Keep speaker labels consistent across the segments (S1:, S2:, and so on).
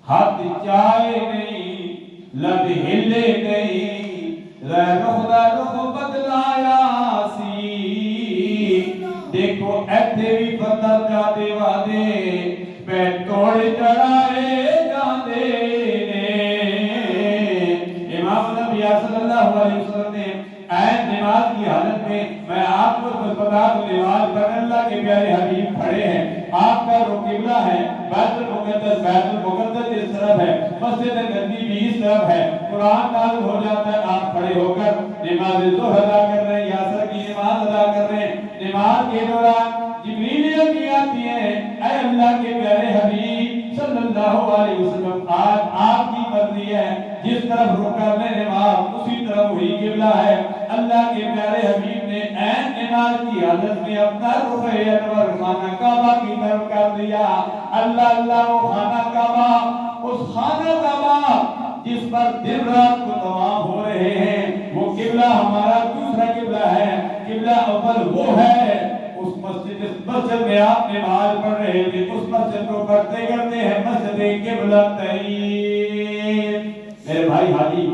S1: ہاتھ چائے نہیں لب ہلے نہیں رخ دا رخ بدلایا سی دیکھو ایتھے بھی پتر کا دیوا دے پہ توڑ چڑھائے جاندے نے امام نبی صلی اللہ علیہ وسلم نے عین نماز کی حالت میں آپ کو بتا دوں نماز پر اللہ کے پیارے حبیب کھڑے ہیں آپ کا رخ قبلہ ہے بیت المقدس اس طرف ہے مسجد نبوی بھی اس طرف ہے قرآن نازل ہو جاتا ہے آپ کھڑے ہو کر نماز ظہر ادا کر رہے ہیں یا عصر کی نماز ادا کر رہے ہیں نماز کے دوران جبریل امین آتی ہے اے اللہ کے پیارے حبیب صلی اللہ علیہ وسلم آج آپ کی مرضی ہے جس طرف رخ کر لیں نماز اسی طرف وہی قبلہ ہے اللہ کے پیارے حبیب نے عین نماز کی حالت میں اپنا رخ انور خانہ کعبہ کی طرف کر دیا اللہ اللہ وہ خانہ کعبہ اس خانہ کعبہ جس پر دن رات کو طواف ہو رہے ہیں وہ قبلہ ہمارا دوسرا قبلہ ہے قبلہ اول وہ ہے اس مسجد میں آپ نماز پڑھ رہے تھے اس مسجد کو پڑھتے کرتے ہیں مسجد قبلہ تین میرے بھائی حاجی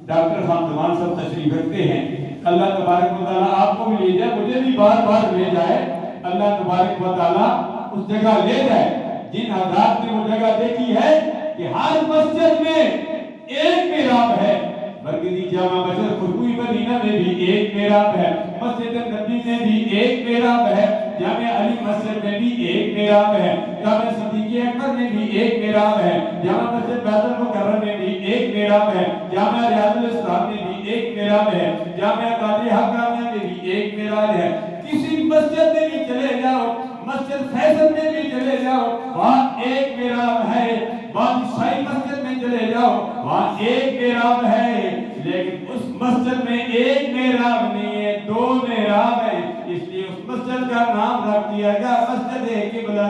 S1: ڈاکٹر خان زمان صاحب تشریف رکھتے ہیں اللہ تبارک و تعالیٰ آپ کو بھی لے جائے مجھے بھی بار بار لے جائے اللہ تبارک و تعالیٰ اس جگہ لے جائے جن حضرات نے وہ جگہ دیکھی ہے کہ ہر مسجد میں ایک محراب ہے مرکزی جامع مسجد خطبوی مدینہ میں بھی ایک محراب ہے مسجد نبی میں بھی ایک محراب ہے جامع علی مسجد میں بھی ایک محراب ہے جامع صدیق اکبر میں بھی ایک محراب ہے جامع مسجد بیت المکرم میں بھی ایک محراب ہے جامع ریاض الاسلام میں بھی ایک محراب ہے جامع قاضی حقانیہ میں بھی ایک محراب ہے کسی مسجد میں بھی چلے جاؤ مسجد فیصل میں بھی چلے جاؤ وہاں ایک محراب ہے بادشاہی مسجد میں چلے جاؤ وہاں ایک محراب ہے لیکن اس مسجد میں ایک محراب نہیں ہے دو محراب ہے اس لیے اس مسجد کا نام رکھ دیا گیا مسجد قبلہ